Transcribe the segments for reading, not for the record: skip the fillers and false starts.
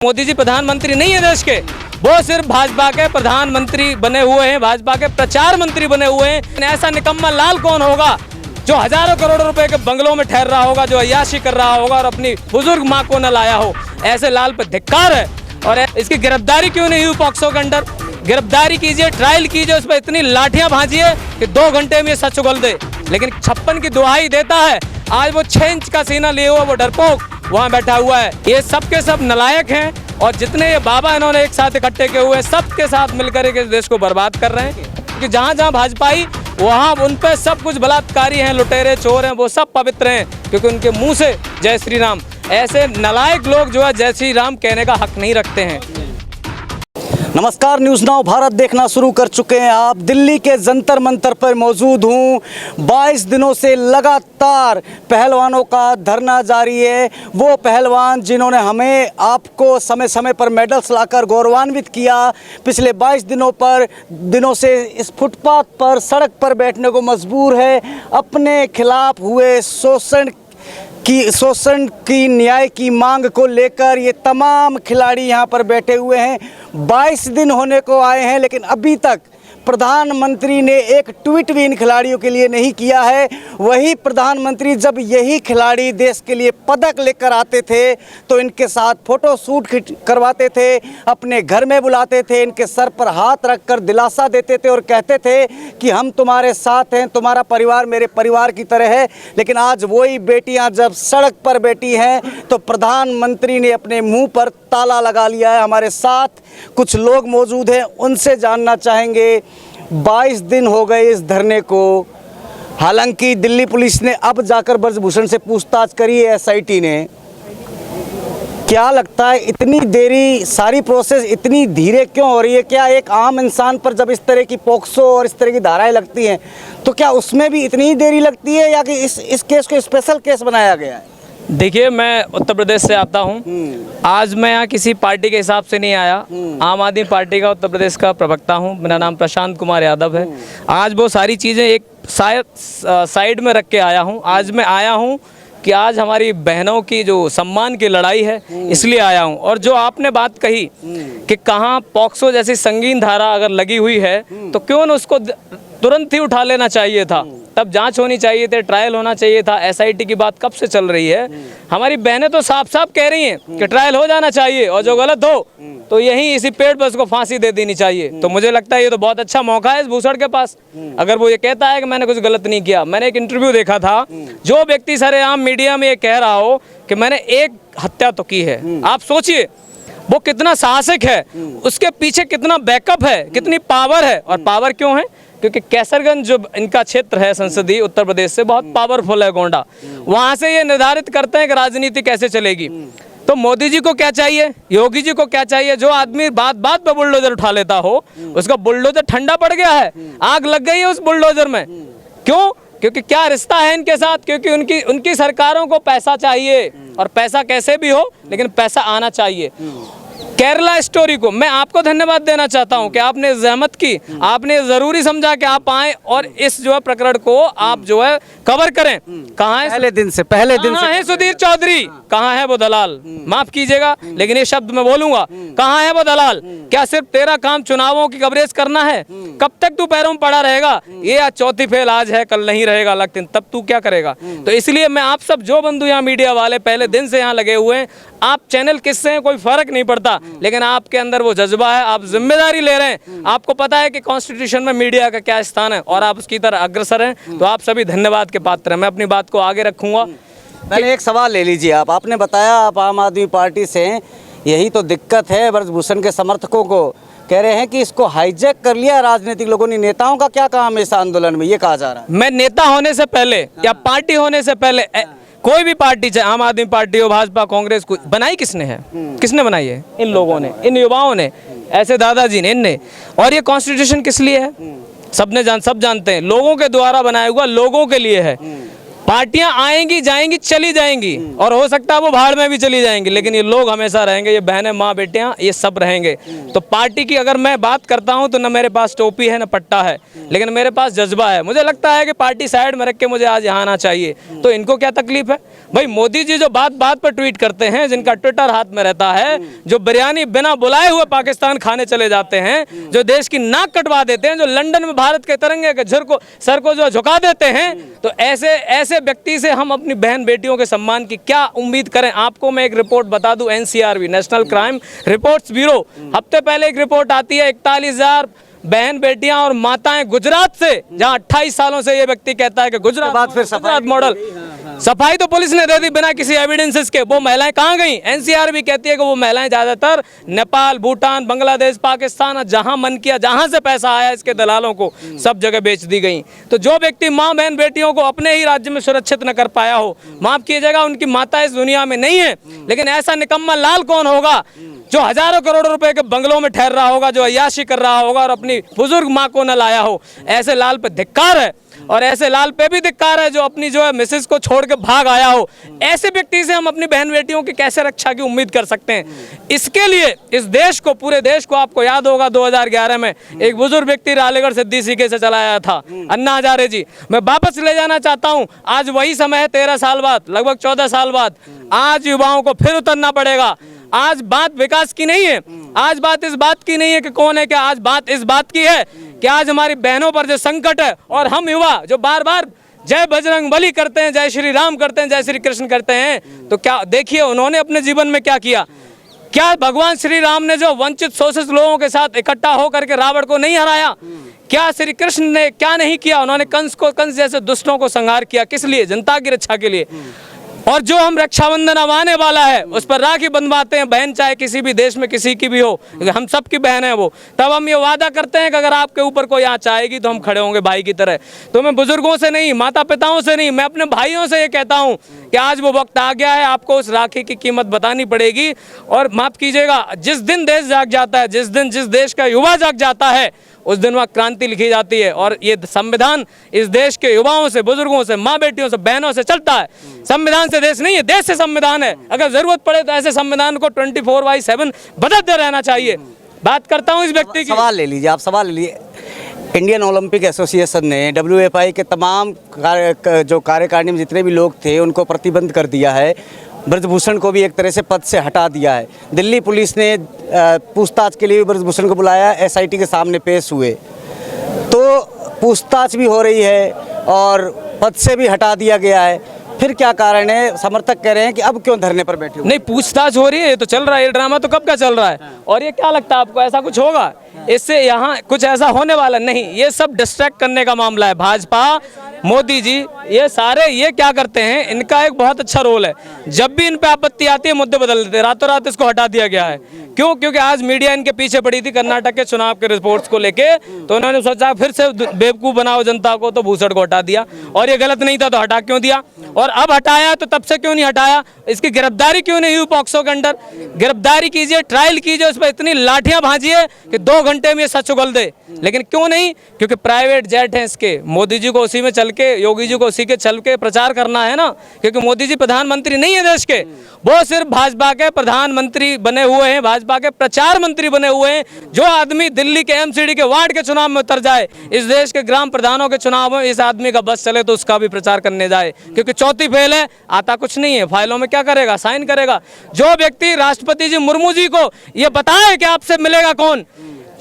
मोदी जी प्रधानमंत्री नहीं है देश के, वो सिर्फ भाजपा के प्रधानमंत्री बने हुए हैं, भाजपा के प्रचार मंत्री बने हुए हैं। ऐसा निकम्मा लाल कौन होगा जो हजारों करोड़ रुपए के बंगलों में ठहर रहा होगा, जो अय्याशी कर रहा होगा और अपनी बुजुर्ग माँ को न लाया हो। ऐसे लाल पर धिक्कार है। और इसकी गिरफ्तारी क्यों नहीं हुई पॉक्सो के अंडर? गिरफ्तारी कीजिए, ट्रायल कीजिए, उस पर इतनी लाठियां भांजिए कि 2 घंटे में सच उगल दे। लेकिन 56 की दुहाई देता है। आज वो 6 इंच का सीना लिए हुआ वो डरपोक वहाँ बैठा हुआ है। ये सब के सब नालायक हैं और जितने ये बाबा इन्होंने एक साथ इकट्ठे किए हुए हैं, सबके साथ मिलकर इस देश को बर्बाद कर रहे हैं। कि जहाँ जहाँ भाजपाई वहाँ उन पे सब कुछ बलात्कारी हैं, लुटेरे, चोर हैं, वो सब पवित्र हैं क्योंकि उनके मुंह से जय श्री राम। ऐसे नालायक लोग जो है जय श्री राम कहने का हक नहीं रखते हैं। नमस्कार, न्यूज़ नाउ भारत देखना शुरू कर चुके हैं आप। दिल्ली के जंतर मंतर पर मौजूद हूँ। 22 दिनों से लगातार पहलवानों का धरना जारी है। वो पहलवान जिन्होंने हमें आपको समय समय पर मेडल्स लाकर गौरवान्वित किया, पिछले 22 दिनों से इस फुटपाथ पर, सड़क पर बैठने को मजबूर है। अपने खिलाफ हुए शोषण की न्याय की मांग को लेकर ये तमाम खिलाड़ी यहाँ पर बैठे हुए हैं। 22 दिन होने को आए हैं, लेकिन अभी तक प्रधानमंत्री ने एक ट्वीट भी इन खिलाड़ियों के लिए नहीं किया है। वही प्रधानमंत्री जब यही खिलाड़ी देश के लिए पदक लेकर आते थे तो इनके साथ फोटो शूट करवाते थे, अपने घर में बुलाते थे, इनके सर पर हाथ रखकर दिलासा देते थे और कहते थे कि हम तुम्हारे साथ हैं, तुम्हारा परिवार मेरे परिवार की तरह है। लेकिन आज वही बेटियां जब सड़क पर बैठी हैं तो प्रधानमंत्री ने अपने मुंह पर ताला लगा लिया है। हमारे साथ कुछ लोग मौजूद हैं, उनसे जानना चाहेंगे। 22 दिन हो गए इस धरने को। हालांकि दिल्ली पुलिस ने अब जाकर ब्रजभूषण से पूछताछ करी है, एसआईटी ने। क्या लगता है इतनी देरी, सारी प्रोसेस इतनी धीरे क्यों हो रही है? क्या एक आम इंसान पर जब इस तरह की पॉक्सो और इस तरह की धाराएं लगती हैं तो क्या उसमें भी इतनी ही देरी लगती है या कि इस केस को स्पेशल केस बनाया गया है? देखिए, मैं उत्तर प्रदेश से आता हूँ। आज मैं यहाँ किसी पार्टी के हिसाब से नहीं आया। आम आदमी पार्टी का उत्तर प्रदेश का प्रवक्ता हूँ। मेरा नाम प्रशांत कुमार यादव है। आज वो सारी चीज़ें एक साइड में रख के आया हूँ। आज मैं आया हूँ कि आज हमारी बहनों की जो सम्मान की लड़ाई है, इसलिए आया हूँ। और जो आपने बात कही कि कहाँ पॉक्सो जैसी संगीन धारा अगर लगी हुई है तो क्यों न उसको तुरंत ही उठा लेना चाहिए था। तब जांच होनी चाहिए थी, ट्रायल होना चाहिए था। एसआईटी की बात कब से चल रही है? हमारी बहनें तो साफ साफ कह रही हैं कि ट्रायल हो जाना चाहिए और जो गलत हो तो यही इसी पेड़ पर उसको फांसी दे देनी चाहिए। तो मुझे लगता है ये तो बहुत अच्छा मौका है इस भूसड़ के पास। अगर वो ये कहता है कि मैंने कुछ गलत नहीं किया। मैंने एक इंटरव्यू देखा था, जो व्यक्ति सरेआम मीडिया में ये कह रहा हो कि मैंने एक हत्या तो की है, आप सोचिए वो कितना साहसिक है, उसके पीछे कितना बैकअप है, कितनी पावर है। और पावर क्यों है? क्योंकि कैसरगंज जो इनका क्षेत्र है संसदीय उत्तर प्रदेश से, बहुत पावरफुल है गोंडा। वहाँ से ये निर्धारित करते हैं कि राजनीति कैसे चलेगी। तो मोदी जी को क्या चाहिए, योगी जी को क्या चाहिए? जो आदमी बात बात पे बुलडोजर उठा लेता हो, उसका बुलडोजर ठंडा पड़ गया है, आग लग गई है उस बुलडोजर में। क्यों? क्योंकि क्या रिश्ता है इनके साथ? क्योंकि उनकी सरकारों को पैसा चाहिए और पैसा कैसे भी हो लेकिन पैसा आना चाहिए। केरला स्टोरी को मैं आपको धन्यवाद देना चाहता हूं कि आपने जहमत की, आपने जरूरी समझा कि आप आए और इस जो है प्रकरण को आप जो है कवर करें। कहाँ है पहले दिन से है सुधीर चौधरी? कहाँ है वो दलाल? माफ कीजिएगा लेकिन ये शब्द मैं बोलूंगा, कहाँ है वो दलाल? क्या सिर्फ तेरा काम चुनावों की कवरेज करना है? कब तक तू पैरों में पड़ा रहेगा? ये आज चौथी फेल, आज है कल नहीं रहेगा अलग दिन, तब तू क्या करेगा? तो इसलिए मैं आप सब जो बंधु यहाँ मीडिया वाले पहले दिन से यहाँ लगे हुए हैं, आप चैनल किससे हैं कोई फर्क नहीं पड़ता, लेकिन आपके अंदर वो जज्बा है, आप जिम्मेदारी ले रहे हैं। आपको पता है कि कॉन्स्टिट्यूशन में मीडिया का क्या स्थान है और आप उसकी तरह अग्रसर हैं। तो आप सभी धन्यवाद के पात्र हैं। मैं अपनी बात को आगे रखूंगा। मैंने एक सवाल ले लीजिए। आपने बताया आप आम आदमी पार्टी से हैं, यही तो दिक्कत है। ब्रजभूषण के समर्थकों को कह रहे हैं कि इसको हाईजैक कर लिया राजनीतिक लोगों ने। नेताओं का क्या काम है इस आंदोलन में, ये कहा जा रहा है? मैं नेता होने से पहले या पार्टी होने से पहले, कोई भी पार्टी, चाहे आम आदमी पार्टी हो, भाजपा, कांग्रेस, को बनाई किसने है? किसने बनाई है? इन लोगों ने, इन युवाओं ने, ऐसे दादाजी ने, इनने। और ये कॉन्स्टिट्यूशन किस लिए है? सब जानते हैं, लोगों के द्वारा बनाया हुआ, लोगों के लिए है। पार्टियां आएंगी जाएंगी चली जाएंगी और हो सकता है वो भाड़ में भी चली जाएंगी, लेकिन ये लोग हमेशा रहेंगे, ये बहनें माँ बेटियां ये सब रहेंगे। तो पार्टी की अगर मैं बात करता हूं तो न मेरे पास टोपी है न पट्टा है, लेकिन मेरे पास जज्बा है। मुझे लगता है कि पार्टी साइड में रख के मुझे आज यहाँ आना चाहिए। तो इनको क्या तकलीफ है भाई? मोदी जी जो बात बात पर ट्वीट करते हैं, जिनका ट्विटर हाथ में रहता है, जो बिरयानी बिना बुलाए हुए पाकिस्तान खाने चले जाते हैं, जो देश की नाक कटवा देते हैं, जो लंदन में भारत के तिरंगे के सर को जो झुका देते हैं, तो ऐसे व्यक्ति से हम अपनी बहन बेटियों के सम्मान की क्या उम्मीद करें? आपको मैं एक रिपोर्ट बता दूं, NCRB national crime reports bureau, हफ्ते पहले एक रिपोर्ट आती है 41,000 बहन बेटियां और माताएं गुजरात से, जहां 28 सालों से ये व्यक्ति कहता है कि गुजरात मॉडल सफाई तो पुलिस ने दे दी बिना किसी एविडेंसेस के। वो महिलाएं कहां गई? एनसीआरबी कहती है कि वो महिलाएं ज्यादातर नेपाल, भूटान, बांग्लादेश, पाकिस्तान, जहां मन किया, जहां से पैसा आया इसके दलालों को सब जगह बेच दी गई। तो जो व्यक्ति मां बहन बेटियों को अपने ही राज्य में सुरक्षित न कर पाया हो, माफ कीजिएगा उनकी माता इस दुनिया में नहीं है, लेकिन ऐसा निकम्मा लाल कौन होगा जो हजारों करोड़ रुपए के बंगलों में ठहर रहा होगा, जो अय्याशी कर रहा होगा और अपनी बुजुर्ग माँ को न लाया हो? ऐसे लाल पे धिक्कार है, और ऐसे लाल पे भी धिक्कार है जो अपनी जो है मिसेस को छोड़ के भाग आया हो। ऐसे व्यक्ति से हम अपनी बहन बेटियों की कैसे रक्षा की उम्मीद कर सकते हैं? इसके लिए इस देश को, पूरे देश को, आपको याद होगा 2011 में एक बुजुर्ग व्यक्ति रालेगढ़ सिद्दीसीके से चला आया था, अन्ना हजारे जी। मैं वापस ले जाना चाहता हूँ, आज वही समय है, 13 साल बाद, लगभग 14 साल बाद, आज युवाओं को फिर उतरना पड़ेगा। आज बात विकास की नहीं है, आज बात इस बात की नहीं है कि कौन है क्या, आज बात इस बात की है कि आज हमारी बहनों पर जो संकट है, और हम युवा जो बार बार जय बजरंग बली करते हैं, जय श्री राम करते हैं, जय श्री कृष्ण करते हैं, तो क्या देखिए उन्होंने अपने जीवन में क्या किया? क्या भगवान श्री राम ने जो वंचित शोषित लोगों के साथ इकट्ठा होकर के रावण को नहीं हराया? क्या श्री कृष्ण ने क्या नहीं किया? उन्होंने कंस जैसे दुष्टों को संहार किया। किस लिए? जनता की रक्षा के लिए। और जो हम रक्षाबंधन अब आने वाला है उस पर राखी बंधवाते हैं, बहन चाहे किसी भी देश में किसी की भी हो, हम सब की बहन है वो, तब हम ये वादा करते हैं कि अगर आपके ऊपर कोई आँच आएगी तो हम खड़े होंगे भाई की तरह। तो मैं बुजुर्गों से नहीं, माता पिताओं से नहीं, मैं अपने भाइयों से ये कहता हूँ कि आज वो वक्त आ गया है, आपको उस राखी की कीमत बतानी पड़ेगी। और माफ कीजिएगा, जिस दिन देश जाग जाता है, जिस दिन जिस देश का युवा जाग जाता है, उस दिन वह क्रांति लिखी जाती है। और ये संविधान इस देश के युवाओं से, बुजुर्गों से, माँ बेटियों से, बहनों से चलता है। संविधान से देश नहीं है, देश से संविधान है। अगर जरूरत पड़े तो ऐसे संविधान को 24/7 बदलते रहना चाहिए। बात करता हूँ इस व्यक्ति की। सवाल ले लीजिए, आप सवाल ले लीजिए। इंडियन ओलंपिक एसोसिएशन ने WFI के तमाम जो कार्यकारिणी में जितने भी लोग थे उनको प्रतिबंध कर दिया है। ब्रजभूषण को भी एक तरह से पद से हटा दिया है। दिल्ली पुलिस ने पूछताछ के लिए ब्रजभूषण को बुलाया, SIT के सामने पेश हुए, तो पूछताछ भी हो रही है और पद से भी हटा दिया गया है। फिर क्या कारण है? समर्थक कह रहे हैं कि अब क्यों धरने पर बैठे हो? नहीं, पूछताछ हो रही है, ये तो चल रहा है, ये ड्रामा तो कब का चल रहा है। और ये क्या लगता है आपको, ऐसा कुछ होगा? इससे यहाँ कुछ ऐसा होने वाला नहीं। ये सब डिस्ट्रैक्ट करने का मामला है। भाजपा, मोदी जी, ये सारे ये क्या करते हैं, इनका एक बहुत अच्छा रोल है। जब भी इन पे आपत्ति आती है मुद्दे बदल देते हैं, रातों रात इसको हटा दिया गया है। क्यों? क्योंकि आज मीडिया इनके पीछे पड़ी थी कर्नाटक के चुनाव के रिपोर्ट्स को लेके, तो उन्होंने सोचा फिर से बेवकूफ बनाओ जनता को, तो भूसड़ को हटा दिया। और ये गलत नहीं था तो हटा क्यों दिया? और अब हटाया तो तब से क्यों नहीं हटाया? इसकी गिरफ्तारी क्यों नहीं हुई पॉक्सो के अंडर? गिरफ्तारी कीजिए, ट्रायल कीजिए, उस पर इतनी लाठियां भांजिए कि 2 घंटे में ये सच उगल दे। लेकिन क्यों नहीं? क्योंकि प्राइवेट जेट है इसके। मोदी जी को उसी में चल के, योगी जी को उसी के चल के प्रचार करना है ना, क्योंकि मोदी जी प्रधानमंत्री नहीं है देश के, वो सिर्फ भाजपा के प्रधानमंत्री बने हुए हैं, भाजपा के प्रचार मंत्री बने हुए हैं। जो आदमी दिल्ली के MCD के वार्ड के चुनाव में उतर जाए, इस देश के ग्राम प्रधानों के चुनाव में इस आदमी का बस चले तो उसका भी प्रचार करने जाए, क्योंकि चौथी फेल है, आता कुछ नहीं है, फाइलों में क्या करेगा? साइन करेगा। जो व्यक्ति राष्ट्रपति जी मुर्मू जी को ये बताए कि आपसे मिलेगा कौन,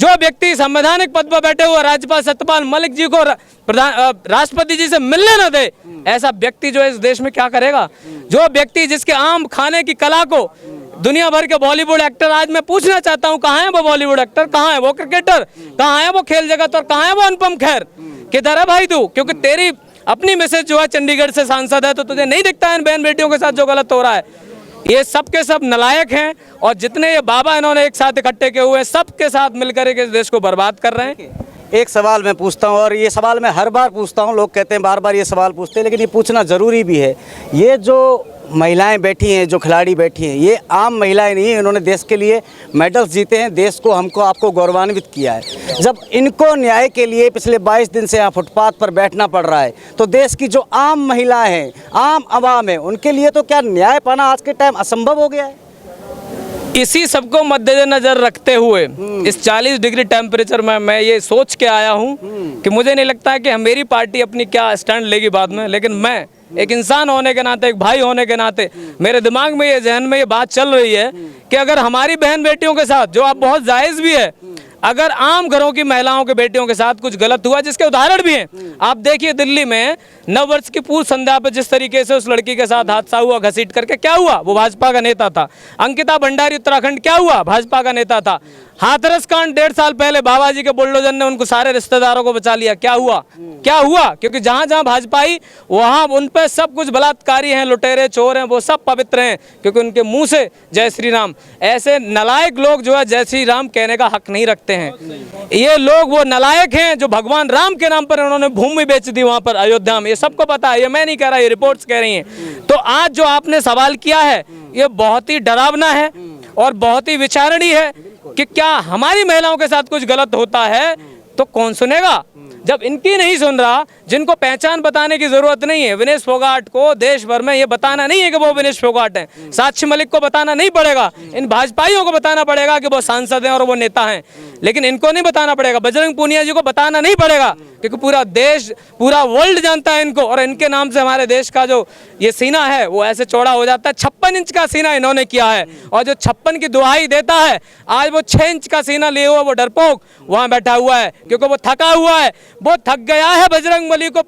जो व्यक्ति संवैधानिक पद पर बैठे हुए राज्यपाल सत्यपाल मलिक जी को राष्ट्रपति जी से मिलने न दे, ऐसा व्यक्ति जो इस देश में क्या करेगा? जो व्यक्ति जिसके आम खाने की कला को दुनिया भर के बॉलीवुड एक्टर, आज मैं पूछना चाहता हूं, कहाँ है वो बॉलीवुड एक्टर, कहाँ है वो क्रिकेटर, कहाँ है वो खेल जगत, और कहाँ है वो अनुपम खेर? किधर है भाई तू? क्योंकि तेरी अपनी मैसेज जो है चंडीगढ़ से सांसद है, तो तुझे नहीं दिखता है इन बहन बेटियों के साथ जो गलत हो रहा है। ये सब के सब नलायक हैं, और जितने ये बाबा इन्होंने एक साथ इकट्ठे किए हुए, सबके साथ मिलकर के इस देश को बर्बाद कर रहे हैं। एक सवाल मैं पूछता हूं, और ये सवाल मैं हर बार पूछता हूं, लोग कहते हैं बार बार ये सवाल पूछते हैं, लेकिन ये पूछना ज़रूरी भी है। ये जो महिलाएं बैठी हैं, जो खिलाड़ी बैठी हैं, ये आम महिलाएं नहीं हैं। इन्होंने देश के लिए मेडल्स जीते हैं, देश को हमको आपको गौरवान्वित किया है। जब इनको न्याय के लिए पिछले 22 दिन से यहाँ फुटपाथ पर बैठना पड़ रहा है, तो देश की जो आम महिलाएं हैं, आम आवाम है, उनके लिए तो क्या न्याय पाना आज के टाइम असंभव हो गया है। इसी सबको मद्देनजर रखते हुए इस 40 डिग्री टेम्परेचर में मैं ये सोच के आया हूँ कि मुझे नहीं लगता है कि मेरी पार्टी अपनी क्या स्टैंड लेगी बाद में, लेकिन मैं एक इंसान होने के नाते, एक भाई होने के नाते मेरे दिमाग में ये जहन में ये बात चल रही है कि अगर हमारी बहन बेटियों के साथ, जो आप बहुत जायज़ भी है, अगर आम घरों की महिलाओं के बेटियों के साथ कुछ गलत हुआ, जिसके उदाहरण भी हैं, आप देखिए दिल्ली में नववर्ष की पूर्व संध्या पर जिस तरीके से उस लड़की के साथ हादसा हुआ घसीट करके, क्या हुआ? वो भाजपा का नेता था। अंकिता भंडारी उत्तराखंड, क्या हुआ? भाजपा का नेता था। हाथरस कांड 1.5 साल पहले बाबा जी के बुलडोजर ने उनको सारे रिश्तेदारों को बचा लिया, क्या हुआ? क्या हुआ? क्योंकि जहां जहां भाजपा आई वहां उन पे सब कुछ बलात्कारी हैं, लुटेरे, चोर हैं, वो सब पवित्र हैं, क्योंकि उनके मुंह से जय श्री राम। ऐसे नलायक लोग जो है जय श्री राम कहने का हक नहीं रखते हैं। ये लोग वो नलायक हैं जो भगवान राम के नाम पर उन्होंने भूमि बेच दी वहां पर अयोध्या में। ये सबको पता है, ये मैं नहीं कह रहा, ये रिपोर्ट्स कह रही हैं। तो आज जो आपने सवाल किया है ये बहुत ही डरावना है और बहुत ही विचारणीय है कि क्या हमारी महिलाओं के साथ कुछ गलत होता है तो कौन सुनेगा? जब इनकी नहीं सुन रहा, जिनको पहचान बताने की जरूरत नहीं है, विनेश फोगाट को देश भर में ये बताना नहीं है कि वो विनेश फोगाट हैं, साक्षी मलिक को बताना नहीं पड़ेगा, इन भाजपाइयों को बताना पड़ेगा कि वो सांसद हैं और वो नेता हैं, लेकिन इनको नहीं बताना पड़ेगा। बजरंग पूनिया जी को बताना नहीं पड़ेगा, क्योंकि पूरा देश, पूरा वर्ल्ड जानता है इनको, और इनके नाम से हमारे देश का जो ये सीना है वो ऐसे चौड़ा हो जाता है। 56 इंच का सीना इन्होंने किया है, और जो 56 की दुहाई देता है, आज वो 6 इंच का सीना लिए हुआ वो डरपोक वहां बैठा हुआ है, क्योंकि वो थका हुआ है, वो थक गया है। बजरंग बली को,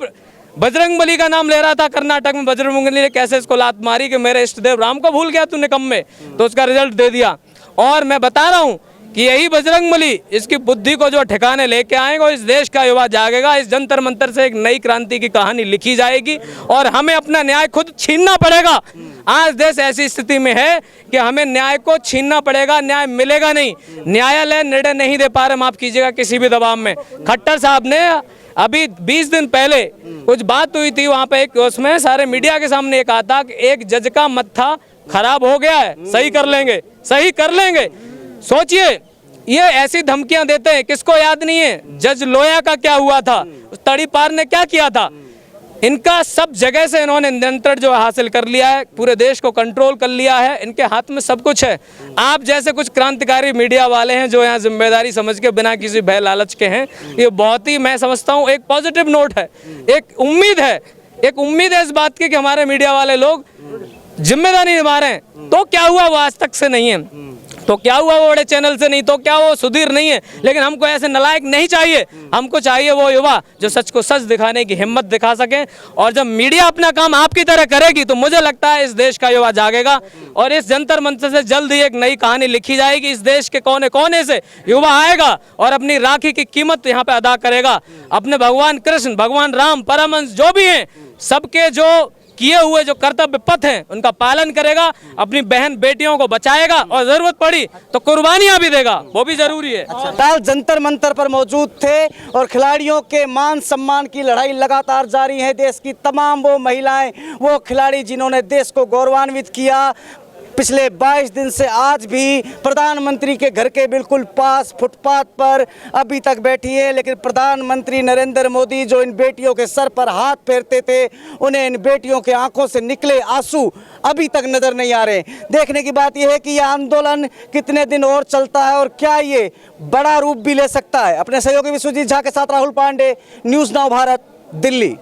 बजरंग बली का नाम ले रहा था कर्नाटक में, बजरंग बली ने कैसे इसको लात मारी कि मेरे इष्ट देव राम को भूल गया तू निकम्मे, तो उसका रिजल्ट दे दिया। और मैं बता रहा हूं कि यही बजरंग बली इसकी बुद्धि को जो ठिकाने लेके आएगा, इस देश का युवा जागेगा, इस जंतर मंतर से एक नई क्रांति की कहानी लिखी जाएगी और हमें अपना न्याय खुद छीनना पड़ेगा। आज देश ऐसी स्थिति में है कि हमें न्याय को छीनना पड़ेगा, न्याय मिलेगा नहीं। न्यायालय निर्णय नहीं दे पा रहे, माफ कीजिएगा, किसी भी दबाव में। खट्टर साहब ने अभी 20 दिन पहले कुछ बात हुई थी वहां पे, एक उसमें सारे मीडिया के सामने ये कहा था कि एक जज का मत्था खराब हो गया है, सही कर लेंगे, सही कर लेंगे। सोचिए, ये ऐसी धमकियां देते हैं, किसको याद नहीं है जज लोया का क्या हुआ था, तड़ीपार ने क्या किया था। इनका सब जगह से इन्होंने नियंत्रण जो हासिल कर लिया है, पूरे देश को कंट्रोल कर लिया है, इनके हाथ में सब कुछ है। आप जैसे कुछ क्रांतिकारी मीडिया वाले हैं जो यहाँ जिम्मेदारी समझ के बिना किसी भय लालच के हैं, ये बहुत ही, मैं समझता हूँ, एक पॉजिटिव नोट है, एक उम्मीद है, एक उम्मीद है इस बात की कि हमारे मीडिया वाले लोग जिम्मेदारी निभा रहे हैं। तो क्या हुआ, वो आज तक से नहीं है, तो क्या हुआ वो बड़े चैनल से नहीं, तो क्या वो सुधीर नहीं है, लेकिन हमको ऐसे नालायक नहीं चाहिए। हमको चाहिए वो युवा जो सच को सच दिखाने की हिम्मत दिखा सके। और जब मीडिया अपना काम आपकी तरह करेगी तो मुझे लगता है इस देश का युवा जागेगा और इस जंतर मंतर से जल्द ही एक नई कहानी लिखी जाएगी। इस देश के कोने कोने से युवा आएगा और अपनी राखी की कीमत यहाँ पे अदा करेगा। अपने भगवान कृष्ण, भगवान राम, परमहंस जो भी हैं, सबके जो किए हुए जो कर्तव्य पथ हैं उनका पालन करेगा, अपनी बहन बेटियों को बचाएगा और जरूरत पड़ी तो कुर्बानियां भी देगा, वो भी जरूरी है। ताल जंतर मंतर पर मौजूद थे और खिलाड़ियों के मान सम्मान की लड़ाई लगातार जारी है। देश की तमाम वो महिलाएं, वो खिलाड़ी जिन्होंने देश को गौरवान्वित किया, पिछले 22 दिन से आज भी प्रधानमंत्री के घर के बिल्कुल पास फुटपाथ पर अभी तक बैठी है। लेकिन प्रधानमंत्री नरेंद्र मोदी जो इन बेटियों के सर पर हाथ फेरते थे, उन्हें इन बेटियों के आंखों से निकले आंसू अभी तक नजर नहीं आ रहे। देखने की बात यह है कि यह आंदोलन कितने दिन और चलता है और क्या ये बड़ा रूप भी ले सकता है। अपने सहयोगी विश्वजीत झा के साथ राहुल पांडे, न्यूज़ नाउ भारत, दिल्ली।